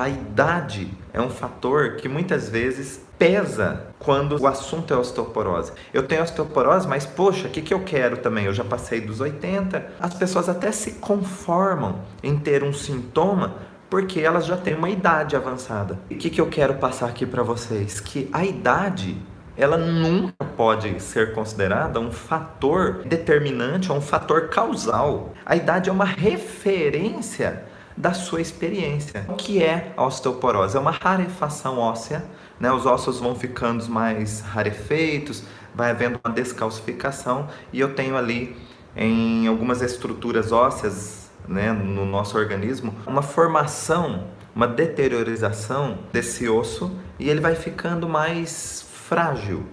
A idade é um fator que muitas vezes pesa quando o assunto é osteoporose. Eu tenho osteoporose, mas poxa, o que eu quero também? Eu já passei dos 80. As pessoas até se conformam em ter um sintoma porque elas já têm uma idade avançada. E o que eu quero passar aqui para vocês? Que a idade, ela nunca pode ser considerada um fator determinante ou um fator causal. A idade é uma referência da sua experiência. O que é a osteoporose? É uma rarefação óssea, né? Os ossos vão ficando mais rarefeitos, vai havendo uma descalcificação e eu tenho ali em algumas estruturas ósseas, né, no nosso organismo, uma formação, uma deteriorização desse osso e ele vai ficando mais frágil.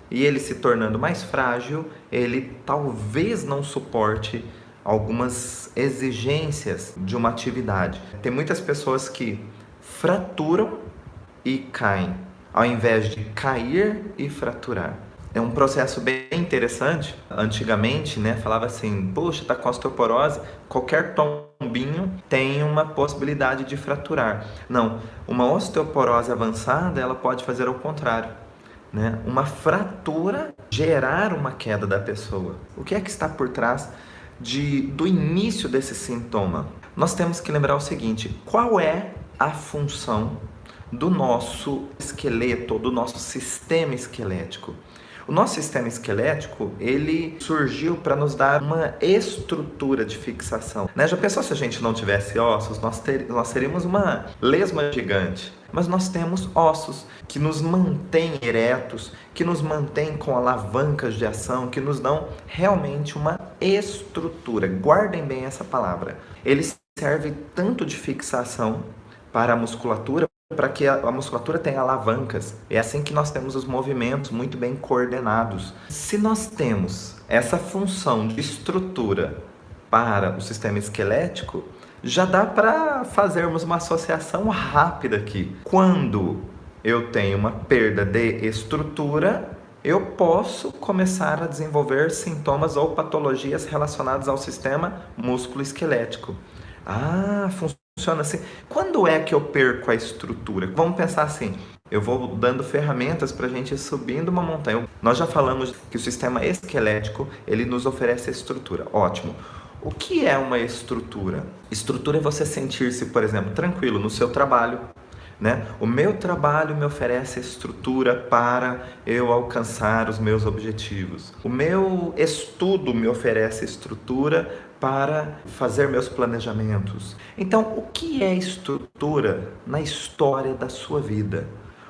E ele se tornando mais frágil, ele talvez não suporte algumas exigências de uma atividade. Tem muitas pessoas que fraturam e caem, ao invés de cair e fraturar. É um processo bem interessante. Antigamente, né, falava assim, poxa, tá com osteoporose, qualquer tombinho tem uma possibilidade de fraturar. Não, uma osteoporose avançada, ela pode fazer ao contrário, né? Uma fratura gerar uma queda da pessoa. O que é que está por trás do início desse sintoma? Nós temos que lembrar o seguinte: qual é a função do nosso esqueleto, do nosso sistema esquelético? O nosso sistema esquelético, ele surgiu para nos dar uma estrutura de fixação, né? Já pensou se a gente não tivesse ossos? Nós seríamos uma lesma gigante. Mas nós temos ossos que nos mantêm eretos, que nos mantêm com alavancas de ação, que nos dão realmente uma estrutura. Guardem bem essa palavra. Ele serve tanto de fixação para a musculatura, para que a musculatura tenha alavancas. É assim que nós temos os movimentos muito bem coordenados. Se nós temos essa função de estrutura para o sistema esquelético, já dá para fazermos uma associação rápida aqui. Quando eu tenho uma perda de estrutura, eu posso começar a desenvolver sintomas ou patologias relacionadas ao sistema músculo-esquelético. Funciona assim. Quando é que eu perco a estrutura? Vamos pensar assim, eu vou dando ferramentas para a gente ir subindo uma montanha. Nós já falamos que o sistema esquelético, ele nos oferece estrutura. Ótimo. O que é uma estrutura? Estrutura é você sentir-se, por exemplo, tranquilo no seu trabalho, né? O meu trabalho me oferece estrutura para eu alcançar os meus objetivos. O meu estudo me oferece estrutura para fazer meus planejamentos. Então, o que é estrutura na história da sua vida?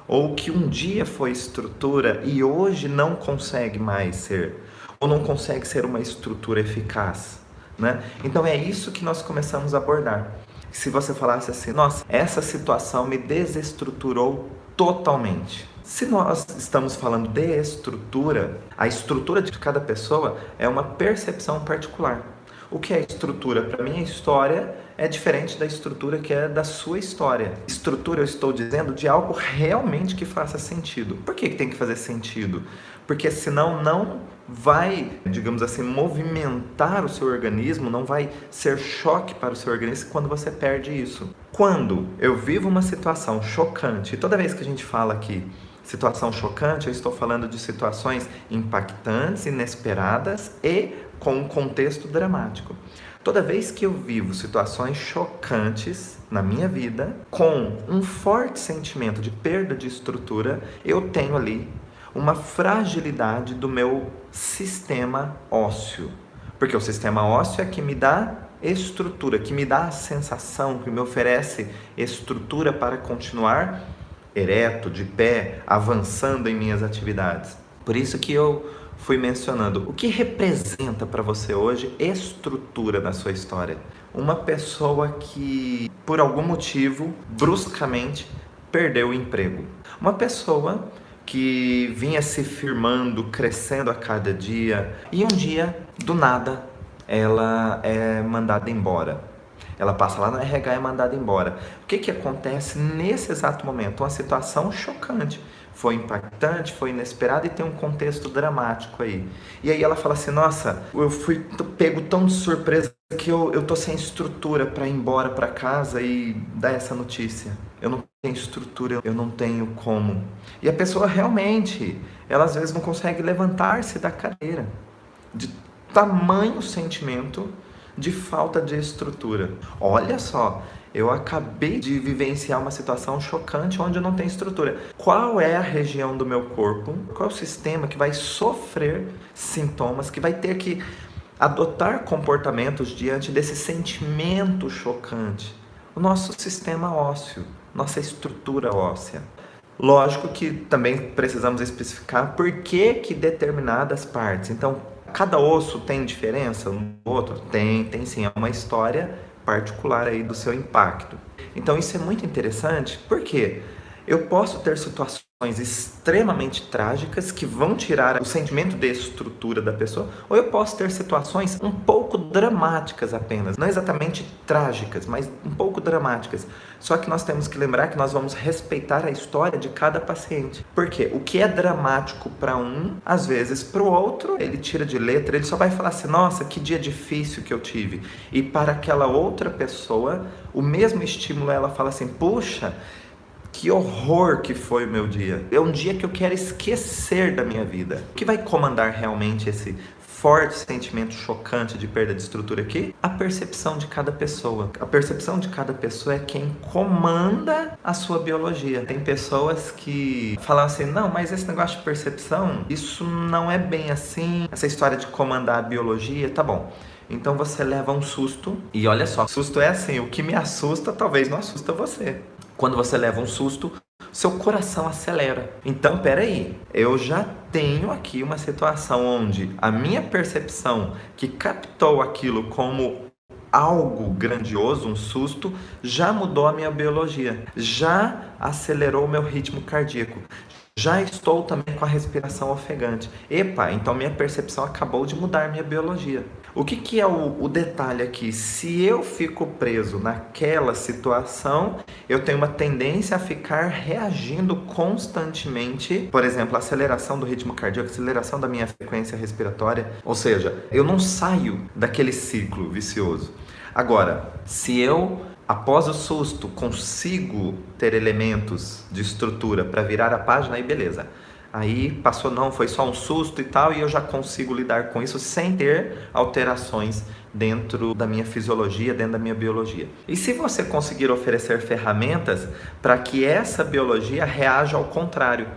Ou que um dia foi estrutura e hoje não consegue mais ser? Ou não consegue ser uma estrutura eficaz? Né? Então é isso que nós começamos a abordar. Se você falasse assim, nossa, essa situação me desestruturou totalmente. Se nós estamos falando de estrutura, a estrutura de cada pessoa é uma percepção particular. O que é estrutura? Para mim, a história é diferente da estrutura que é da sua história. Estrutura, eu estou dizendo, de algo realmente que faça sentido. Por que tem que fazer sentido? Porque senão não vai, digamos assim, movimentar o seu organismo, não vai ser choque para o seu organismo quando você perde isso. Quando eu vivo uma situação chocante, e toda vez que a gente fala aqui situação chocante, eu estou falando de situações impactantes, inesperadas e com um contexto dramático. Toda vez que eu vivo situações chocantes na minha vida, com um forte sentimento de perda de estrutura, eu tenho ali uma fragilidade do meu sistema ósseo. Porque o sistema ósseo é que me dá estrutura, que me dá a sensação, que me oferece estrutura para continuar ereto, de pé, avançando em minhas atividades. Por isso que eu fui mencionando, o que representa para você hoje estrutura na sua história? Uma pessoa que, por algum motivo, bruscamente, perdeu o emprego. Uma pessoa que vinha se firmando, crescendo a cada dia, e um dia, do nada, ela é mandada embora. Ela passa lá no RH e é mandada embora. O que acontece nesse exato momento? Uma situação chocante. Foi impactante, foi inesperada e tem um contexto dramático aí. E aí ela fala assim, nossa, eu fui pego tão de surpresa que eu tô sem estrutura para ir embora para casa e dar essa notícia. Eu não tenho estrutura, eu não tenho como. E a pessoa realmente, ela às vezes não consegue levantar-se da cadeira, de tamanho sentimento de falta de estrutura. Olha só, eu acabei de vivenciar uma situação chocante onde eu não tenho estrutura. Qual é a região do meu corpo? Qual é o sistema que vai sofrer sintomas, que vai ter que adotar comportamentos diante desse sentimento chocante? O nosso sistema ósseo, nossa estrutura óssea. Lógico que também precisamos especificar por que determinadas partes. Então, cada osso tem diferença um do outro? Tem sim. É uma história particular aí do seu impacto. Então, isso é muito interessante, porque eu posso ter situações extremamente trágicas que vão tirar o sentimento de estrutura da pessoa, ou eu posso ter situações um pouco dramáticas apenas, não exatamente trágicas, mas um pouco dramáticas. Só que nós temos que lembrar que nós vamos respeitar a história de cada paciente. Porque o que é dramático para um, às vezes para o outro, ele tira de letra, ele só vai falar assim, nossa, que dia difícil que eu tive. E para aquela outra pessoa, o mesmo estímulo, ela fala assim, puxa, que horror que foi o meu dia. É um dia que eu quero esquecer da minha vida. O que vai comandar realmente esse forte sentimento chocante de perda de estrutura aqui? A percepção de cada pessoa. A percepção de cada pessoa é quem comanda a sua biologia. Tem pessoas que falam assim, não, mas esse negócio de percepção, isso não é bem assim. Essa história de comandar a biologia, tá bom. Então você leva um susto. E olha só, susto é assim, o que me assusta talvez não assusta você. Quando você leva um susto, seu coração acelera. Então, peraí, eu já tenho aqui uma situação onde a minha percepção que captou aquilo como algo grandioso, um susto, já mudou a minha biologia, já acelerou o meu ritmo cardíaco. Já estou também com a respiração ofegante. Epa, então minha percepção acabou de mudar minha biologia. O que é o detalhe aqui? Se eu fico preso naquela situação, eu tenho uma tendência a ficar reagindo constantemente. Por exemplo, a aceleração do ritmo cardíaco, a aceleração da minha frequência respiratória. Ou seja, eu não saio daquele ciclo vicioso. Agora, se eu, após o susto, consigo ter elementos de estrutura para virar a página, aí beleza. Aí passou, não, foi só um susto e tal, e eu já consigo lidar com isso sem ter alterações dentro da minha fisiologia, dentro da minha biologia. E se você conseguir oferecer ferramentas para que essa biologia reaja ao contrário,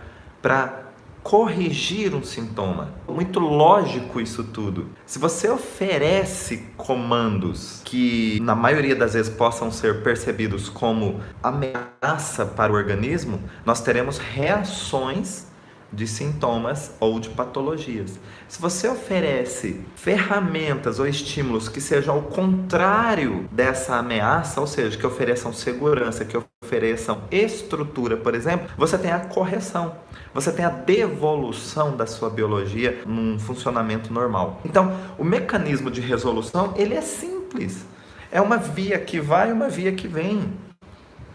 para corrigir um sintoma. Muito lógico isso tudo. Se você oferece comandos que na maioria das vezes possam ser percebidos como ameaça para o organismo, nós teremos reações de sintomas ou de patologias. Se você oferece ferramentas ou estímulos que sejam ao contrário dessa ameaça, ou seja, que ofereçam segurança, que ofereçam estrutura, por exemplo, você tem a correção. Você tem a devolução da sua biologia num funcionamento normal. Então, o mecanismo de resolução, ele é simples. É uma via que vai e uma via que vem.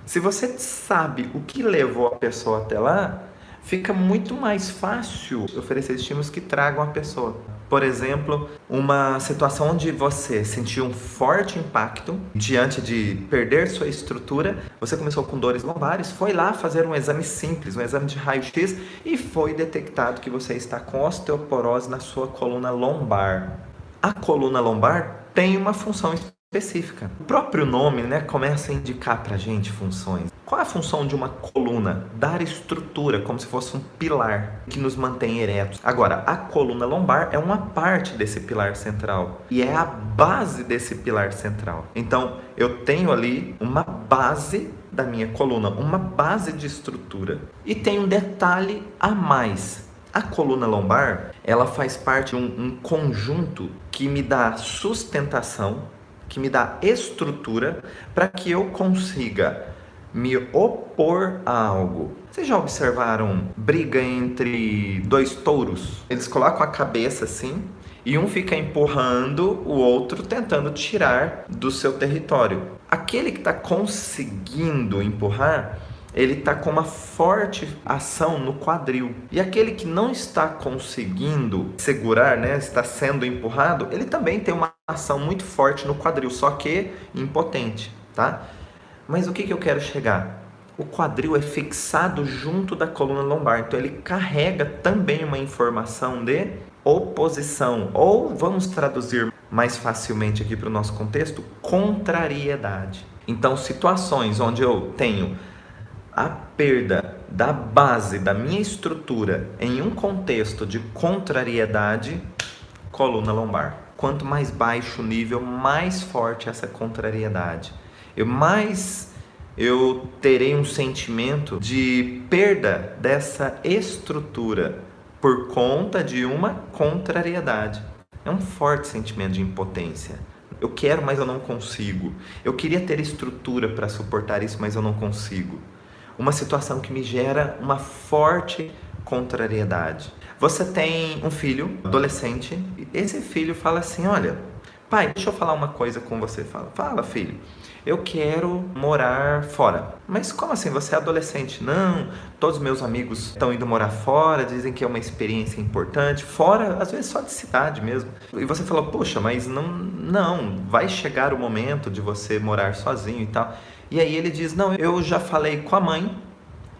Se você sabe o que levou a pessoa até lá, fica muito mais fácil oferecer estímulos que tragam a pessoa. Por exemplo, uma situação onde você sentiu um forte impacto diante de perder sua estrutura, você começou com dores lombares, foi lá fazer um exame simples, um exame de raio-x, e foi detectado que você está com osteoporose na sua coluna lombar. A coluna lombar tem uma função específica. O próprio nome, começa a indicar pra gente funções. Qual é a função de uma coluna? Dar estrutura, como se fosse um pilar que nos mantém eretos. Agora, a coluna lombar é uma parte desse pilar central e é a base desse pilar central. Então, eu tenho ali uma base da minha coluna, uma base de estrutura. E tem um detalhe a mais. A coluna lombar, ela faz parte de um conjunto que me dá sustentação, que me dá estrutura para que eu consiga me opor a algo. Vocês já observaram briga entre dois touros? Eles colocam a cabeça assim e um fica empurrando o outro, tentando tirar do seu território. Aquele que está conseguindo empurrar, ele está com uma forte ação no quadril. E aquele que não está conseguindo segurar, está sendo empurrado, ele também tem uma inflamação muito forte no quadril, só que impotente, tá? Mas o que eu quero chegar? O quadril é fixado junto da coluna lombar, então ele carrega também uma informação de oposição, ou vamos traduzir mais facilmente aqui para o nosso contexto, contrariedade. Então, situações onde eu tenho a perda da base da minha estrutura em um contexto de contrariedade, coluna lombar. Quanto mais baixo o nível, mais forte essa contrariedade. Mais eu terei um sentimento de perda dessa estrutura por conta de uma contrariedade. É um forte sentimento de impotência. Eu quero, mas eu não consigo. Eu queria ter estrutura para suportar isso, mas eu não consigo. Uma situação que me gera uma forte contrariedade. Você tem um filho, adolescente, e esse filho fala assim: olha, pai, deixa eu falar uma coisa com você. Fala, filho, eu quero morar fora. Mas como assim? Você é adolescente? Não, todos os meus amigos estão indo morar fora, dizem que é uma experiência importante. Fora, às vezes só de cidade mesmo. E você falou: poxa, mas não, vai chegar o momento de você morar sozinho e tal. E aí ele diz: não, eu já falei com a mãe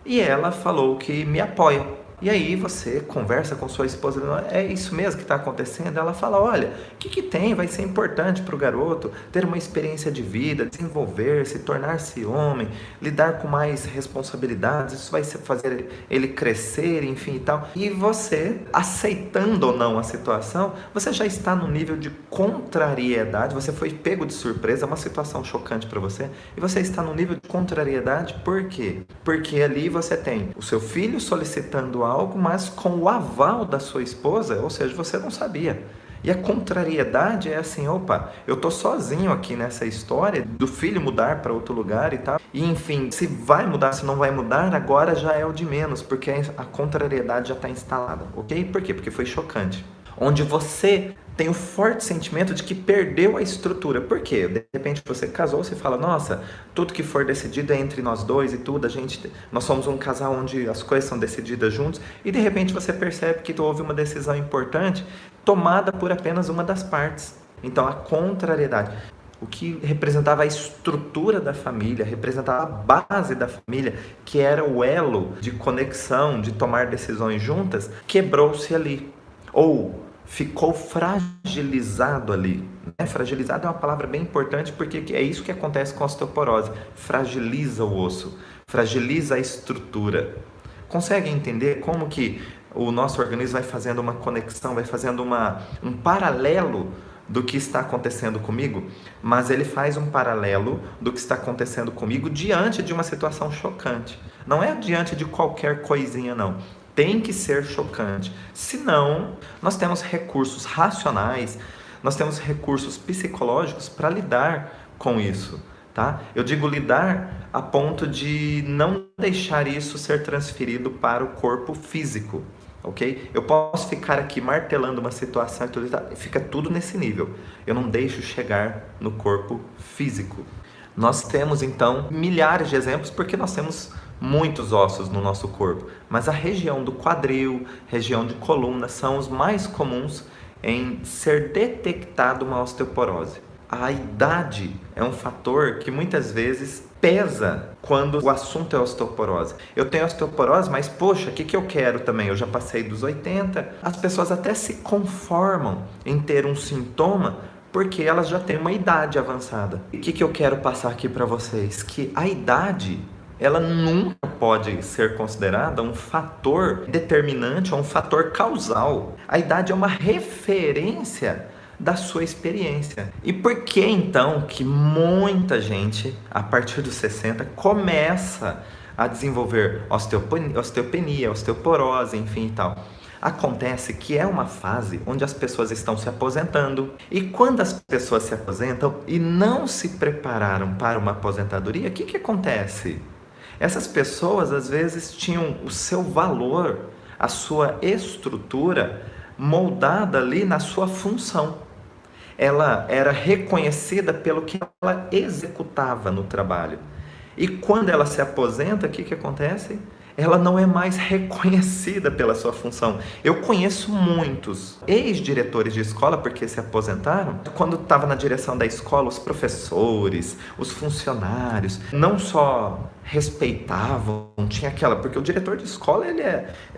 e ela falou que me apoia. E aí você conversa com sua esposa: é isso mesmo que está acontecendo? Ela fala: olha, o que tem? Vai ser importante para o garoto ter uma experiência de vida, desenvolver-se, tornar-se homem, lidar com mais responsabilidades, isso vai fazer ele crescer, enfim e tal. E você, aceitando ou não a situação, você já está no nível de contrariedade, você foi pego de surpresa, é uma situação chocante para você, e você está no nível de contrariedade. Por quê? Porque ali você tem o seu filho solicitando algo, mas com o aval da sua esposa, ou seja, você não sabia. E a contrariedade é assim: opa, eu tô sozinho aqui nessa história do filho mudar para outro lugar e tal. E enfim, se vai mudar, se não vai mudar, agora já é o de menos, porque a contrariedade já está instalada, ok? Por quê? Porque foi chocante. Onde você tem o forte sentimento de que perdeu a estrutura. Por quê? De repente você casou, você fala: nossa, tudo que for decidido é entre nós dois e tudo, nós somos um casal onde as coisas são decididas juntos, e de repente você percebe que houve uma decisão importante tomada por apenas uma das partes. Então a contrariedade, o que representava a estrutura da família, representava a base da família, que era o elo de conexão, de tomar decisões juntas, quebrou-se ali. Ou ficou fragilizado ali. Fragilizado é uma palavra bem importante, porque é isso que acontece com a osteoporose. Fragiliza o osso, fragiliza a estrutura. Consegue entender como que o nosso organismo vai fazendo uma conexão, vai fazendo um paralelo do que está acontecendo comigo? Mas ele faz um paralelo do que está acontecendo comigo diante de uma situação chocante. Não é diante de qualquer coisinha, não. Tem que ser chocante. Senão, nós temos recursos racionais, nós temos recursos psicológicos para lidar com isso, tá? Eu digo lidar a ponto de não deixar isso ser transferido para o corpo físico, ok? Eu posso ficar aqui martelando uma situação e tudo, fica tudo nesse nível. Eu não deixo chegar no corpo físico. Nós temos, então, milhares de exemplos, porque nós temos muitos ossos no nosso corpo, mas a região do quadril, região de coluna, são os mais comuns em ser detectado uma osteoporose. A idade é um fator que muitas vezes pesa quando o assunto é osteoporose. Eu tenho osteoporose, mas poxa, o que eu quero também? Eu já passei dos 80, as pessoas até se conformam em ter um sintoma porque elas já têm uma idade avançada. E o que eu quero passar aqui para vocês? Que a idade, ela nunca pode ser considerada um fator determinante ou um fator causal. A idade é uma referência da sua experiência. E por que então que muita gente, a partir dos 60, começa a desenvolver osteopenia, osteoporose, enfim e tal? Acontece que é uma fase onde as pessoas estão se aposentando, e quando as pessoas se aposentam e não se prepararam para uma aposentadoria, o que acontece? Essas pessoas às vezes tinham o seu valor, a sua estrutura moldada ali na sua função. Ela era reconhecida pelo que ela executava no trabalho. E quando ela se aposenta, o que acontece? ela não é mais reconhecida pela sua função. Eu conheço muitos ex-diretores de escola, porque se aposentaram, quando estava na direção da escola, os professores, os funcionários, não só respeitavam, tinha aquela, porque o diretor de escola ele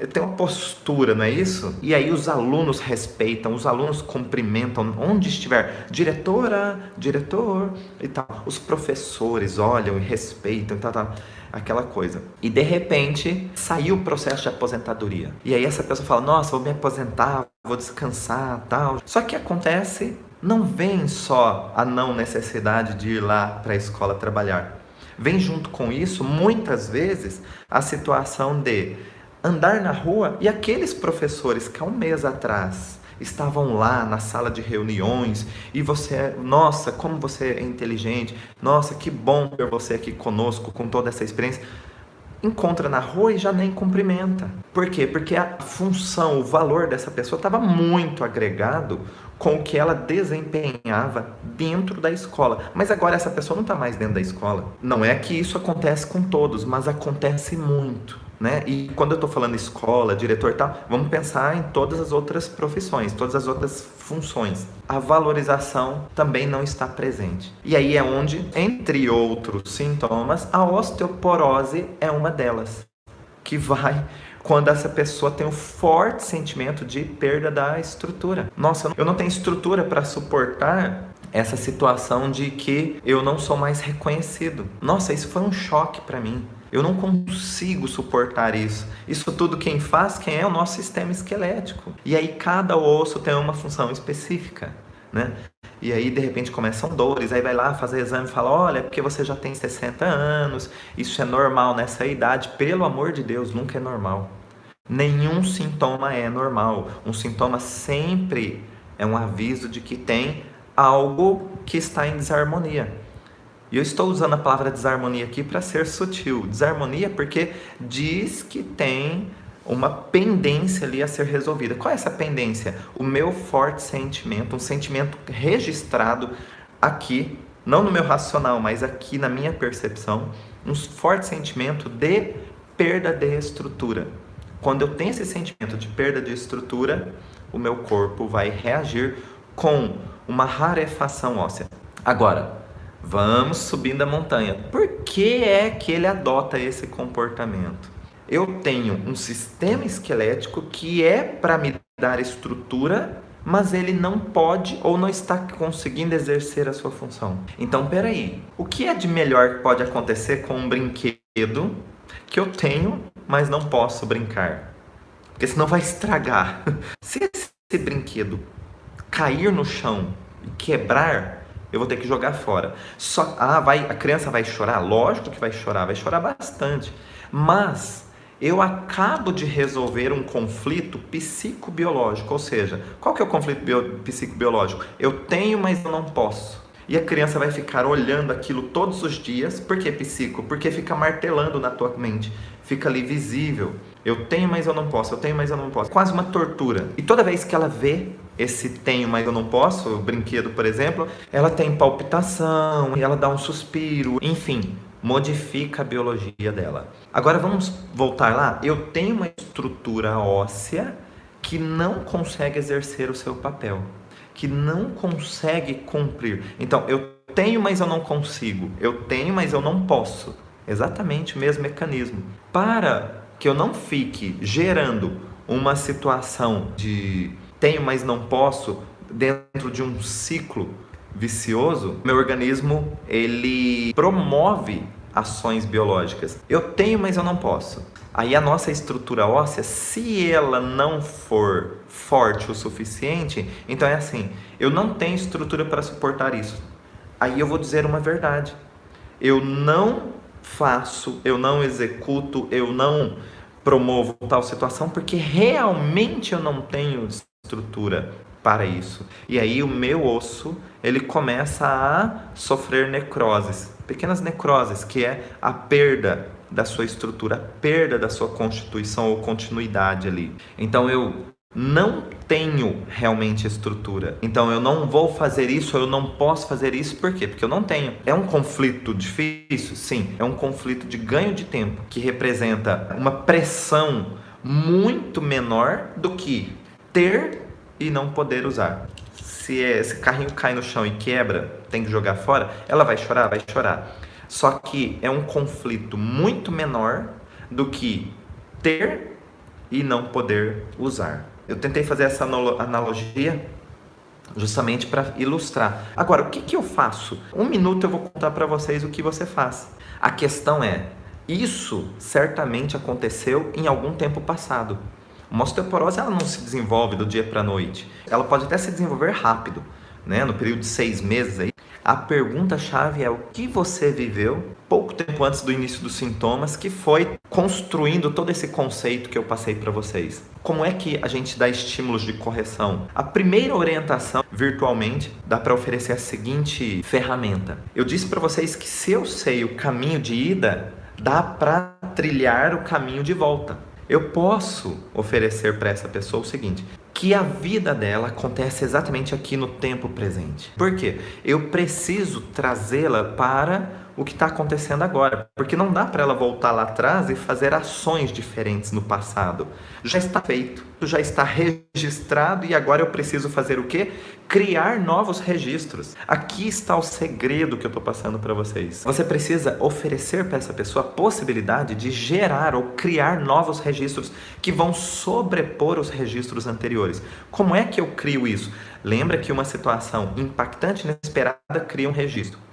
tem uma postura, não é isso? E aí os alunos respeitam, os alunos cumprimentam, onde estiver, diretora, diretor e tal. Os professores olham e respeitam e tal. Aquela coisa. E de repente saiu o processo de aposentadoria. E aí essa pessoa fala, nossa, vou me aposentar, vou descansar, tal. Só que acontece, não vem só a não necessidade de ir lá para a escola trabalhar. Vem junto com isso, muitas vezes, a situação de andar na rua e aqueles professores que há um mês atrás estavam lá na sala de reuniões e você, nossa, como você é inteligente, nossa, que bom ter você aqui conosco com toda essa experiência, encontra na rua e já nem cumprimenta. Por quê? Porque a função, o valor dessa pessoa estava muito agregado com o que ela desempenhava dentro da escola. Mas agora essa pessoa não está mais dentro da escola. Não é que isso acontece com todos, mas acontece muito, né? E quando eu estou falando escola, diretor e tal, vamos pensar em todas as outras profissões, todas as outras funções. A valorização também não está presente. E aí é onde, entre outros sintomas, a osteoporose é uma delas, que vai quando essa pessoa tem um forte sentimento de perda da estrutura. Nossa, eu não tenho estrutura para suportar essa situação de que eu não sou mais reconhecido. Nossa, isso foi um choque para mim. Eu não consigo suportar isso. Isso tudo quem faz, quem é o nosso sistema esquelético. E aí cada osso tem uma função específica, né? E aí de repente começam dores, aí vai lá fazer exame e fala, olha, porque você já tem 60 anos, isso é normal nessa idade. Pelo amor de Deus, nunca é normal. Nenhum sintoma é normal. Um sintoma sempre é um aviso de que tem algo que está em desarmonia. E eu estou usando a palavra desarmonia aqui para ser sutil. Desarmonia porque diz que tem uma pendência ali a ser resolvida. Qual é essa pendência? O meu forte sentimento, um sentimento registrado aqui, não no meu racional, mas aqui na minha percepção, um forte sentimento de perda de estrutura. Quando eu tenho esse sentimento de perda de estrutura, o meu corpo vai reagir com uma rarefação óssea. Agora, vamos subindo a montanha. Por que é que ele adota esse comportamento? Eu tenho um sistema esquelético que é para me dar estrutura, mas ele não pode ou não está conseguindo exercer a sua função. Então, peraí, o que é de melhor que pode acontecer com um brinquedo que eu tenho, mas não posso brincar? Porque senão vai estragar. Se esse brinquedo cair no chão e quebrar, eu vou ter que jogar fora. A criança vai chorar? Lógico que vai chorar bastante. Mas eu acabo de resolver um conflito psicobiológico, ou seja, qual que é o conflito psicobiológico? Eu tenho, mas eu não posso. E a criança vai ficar olhando aquilo todos os dias. Por que psico? Porque fica martelando na tua mente. Fica ali visível. Eu tenho, mas eu não posso. Eu tenho, mas eu não posso. Quase uma tortura. E toda vez que ela vê esse tenho, mas eu não posso, o brinquedo, por exemplo, ela tem palpitação, ela dá um suspiro, enfim, modifica a biologia dela. Agora vamos voltar lá. Eu tenho uma estrutura óssea que não consegue exercer o seu papel, que não consegue cumprir. Então, eu tenho, mas eu não consigo. Eu tenho, mas eu não posso. Exatamente o mesmo mecanismo. Para que eu não fique gerando uma situação de tenho, mas não posso, dentro de um ciclo vicioso, meu organismo, ele promove ações biológicas. Eu tenho, mas eu não posso. Aí a nossa estrutura óssea, se ela não for forte o suficiente, então é assim, eu não tenho estrutura para suportar isso. Aí eu vou dizer uma verdade. Eu não faço, eu não executo, eu não promovo tal situação porque realmente eu não tenho estrutura para isso. E aí o meu osso, ele começa a sofrer necroses, pequenas necroses, que é a perda da sua estrutura, a perda da sua constituição ou continuidade ali. Então eu não tenho realmente estrutura. Então eu não vou fazer isso, eu não posso fazer isso. Por quê? Porque eu não tenho. É um conflito difícil? Sim. É um conflito de ganho de tempo, que representa uma pressão muito menor do que ter e não poder usar. Se esse carrinho cai no chão e quebra, tem que jogar fora, ela vai chorar? Vai chorar. Só que é um conflito muito menor do que ter e não poder usar. Eu tentei fazer essa analogia justamente para ilustrar. Agora, o que eu faço? 1 minuto eu vou contar para vocês o que você faz. A questão é, isso certamente aconteceu em algum tempo passado. Uma osteoporose ela não se desenvolve do dia para a noite. Ela pode até se desenvolver rápido, né? No período de 6 meses aí. A pergunta-chave é o que você viveu pouco tempo antes do início dos sintomas que foi construindo todo esse conceito que eu passei para vocês. Como é que a gente dá estímulos de correção? A primeira orientação, virtualmente, dá para oferecer a seguinte ferramenta. Eu disse para vocês que se eu sei o caminho de ida, dá para trilhar o caminho de volta. Eu posso oferecer para essa pessoa o seguinte, que a vida dela acontece exatamente aqui no tempo presente. Por quê? Eu preciso trazê-la para o que está acontecendo agora, porque não dá para ela voltar lá atrás e fazer ações diferentes no passado. Já está feito, já está registrado e agora eu preciso fazer o quê? Criar novos registros. Aqui está o segredo que eu estou passando para vocês. Você precisa oferecer para essa pessoa a possibilidade de gerar ou criar novos registros que vão sobrepor os registros anteriores. Como é que eu crio isso? Lembra que uma situação impactante e inesperada cria um registro.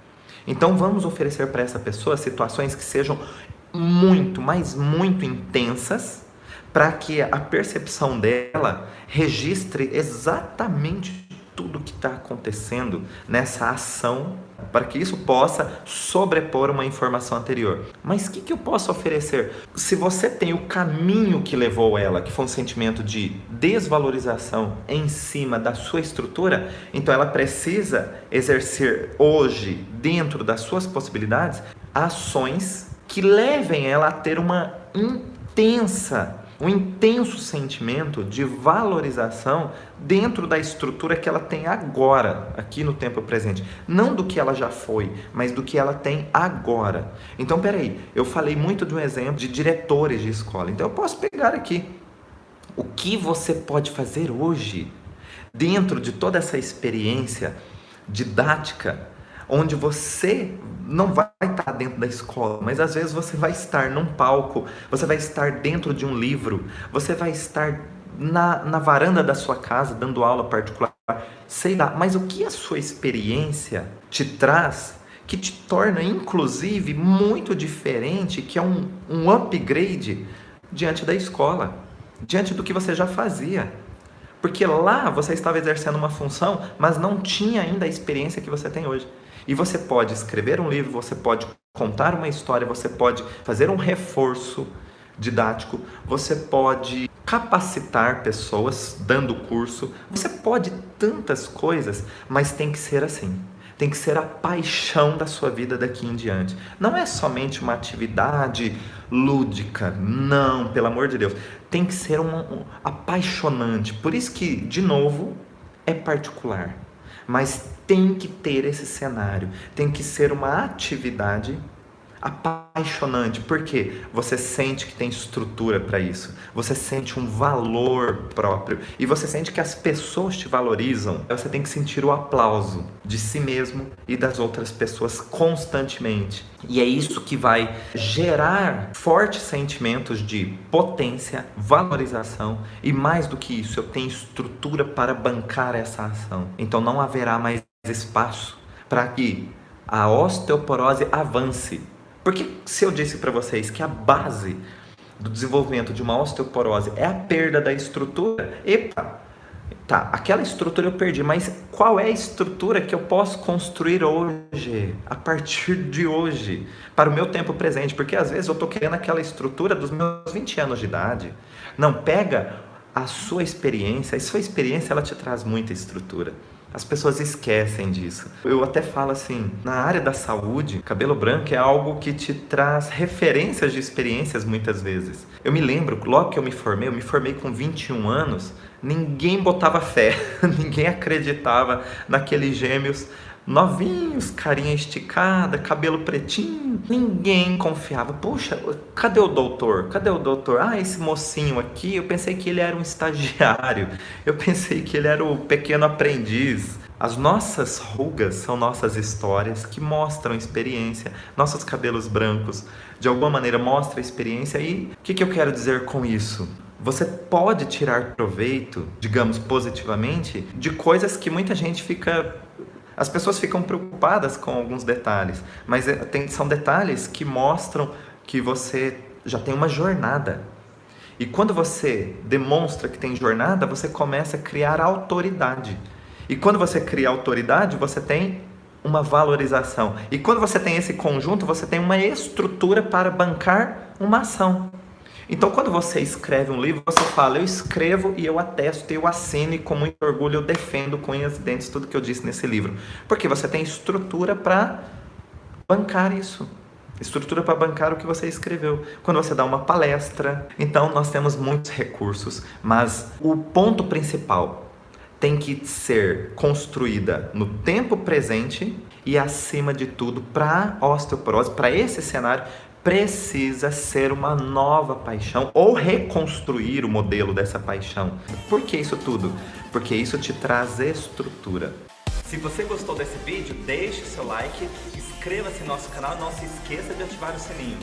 Então vamos oferecer para essa pessoa situações que sejam muito, mas muito intensas, para que a percepção dela registre exatamente tudo o que está acontecendo nessa ação, para que isso possa sobrepor uma informação anterior. Mas o que eu posso oferecer? Se você tem o caminho que levou ela, que foi um sentimento de desvalorização em cima da sua estrutura, então ela precisa exercer hoje, dentro das suas possibilidades, ações que levem ela a ter um intenso sentimento de valorização dentro da estrutura que ela tem agora, aqui no tempo presente. Não do que ela já foi, mas do que ela tem agora. Então, peraí, eu falei muito de um exemplo de diretores de escola. Então, eu posso pegar aqui. O que você pode fazer hoje, dentro de toda essa experiência didática, onde você não vai estar dentro da escola, mas às vezes você vai estar num palco, você vai estar dentro de um livro, você vai estar na varanda da sua casa dando aula particular, sei lá, mas o que a sua experiência te traz que te torna inclusive muito diferente, que é um upgrade diante da escola, diante do que você já fazia. Porque lá você estava exercendo uma função, mas não tinha ainda a experiência que você tem hoje. E você pode escrever um livro, você pode contar uma história, você pode fazer um reforço didático, você pode capacitar pessoas dando curso, você pode tantas coisas, mas tem que ser assim. Tem que ser a paixão da sua vida daqui em diante. Não é somente uma atividade lúdica, não, pelo amor de Deus. Tem que ser apaixonante. Por isso que, de novo, é particular. Mas tem que ter esse cenário. Tem que ser uma atividade apaixonante, porque você sente que tem estrutura para isso, você sente um valor próprio e você sente que as pessoas te valorizam. Você tem que sentir o aplauso de si mesmo e das outras pessoas constantemente, e é isso que vai gerar fortes sentimentos de potência, valorização, e mais do que isso, eu tenho estrutura para bancar essa ação. Então não haverá mais espaço para que a osteoporose avance. Porque se eu disse para vocês que a base do desenvolvimento de uma osteoporose é a perda da estrutura, epa, tá, aquela estrutura eu perdi, mas qual é a estrutura que eu posso construir hoje, a partir de hoje, para o meu tempo presente? Porque às vezes eu estou querendo aquela estrutura dos meus 20 anos de idade. Não, pega a sua experiência ela te traz muita estrutura. As pessoas esquecem disso. Eu até falo assim, na área da saúde, cabelo branco é algo que te traz referências de experiências muitas vezes. Eu me lembro, logo que eu me formei com 21 anos, ninguém botava fé, ninguém acreditava naqueles gêmeos novinhos, carinha esticada, cabelo pretinho. Ninguém confiava. Puxa, cadê o doutor? Cadê o doutor? Ah, esse mocinho aqui, eu pensei que ele era um estagiário. Eu pensei que ele era o pequeno aprendiz. As nossas rugas são nossas histórias que mostram experiência. Nossos cabelos brancos, de alguma maneira, mostram experiência. E o que eu quero dizer com isso? Você pode tirar proveito, digamos positivamente, de coisas que muita gente fica... As pessoas ficam preocupadas com alguns detalhes, mas são detalhes que mostram que você já tem uma jornada. E quando você demonstra que tem jornada, você começa a criar autoridade. E quando você cria autoridade, você tem uma valorização. E quando você tem esse conjunto, você tem uma estrutura para bancar uma ação. Então, quando você escreve um livro, você fala, eu escrevo e eu atesto, eu assino e com muito orgulho eu defendo com unhas e dentes tudo que eu disse nesse livro. Porque você tem estrutura para bancar isso. Estrutura para bancar o que você escreveu. Quando você dá uma palestra. Então, nós temos muitos recursos, mas o ponto principal tem que ser construída no tempo presente e, acima de tudo, para a osteoporose, para esse cenário, precisa ser uma nova paixão ou reconstruir o modelo dessa paixão. Por que isso tudo? Porque isso te traz estrutura. Se você gostou desse vídeo, deixe o seu like, inscreva-se no nosso canal e não se esqueça de ativar o sininho.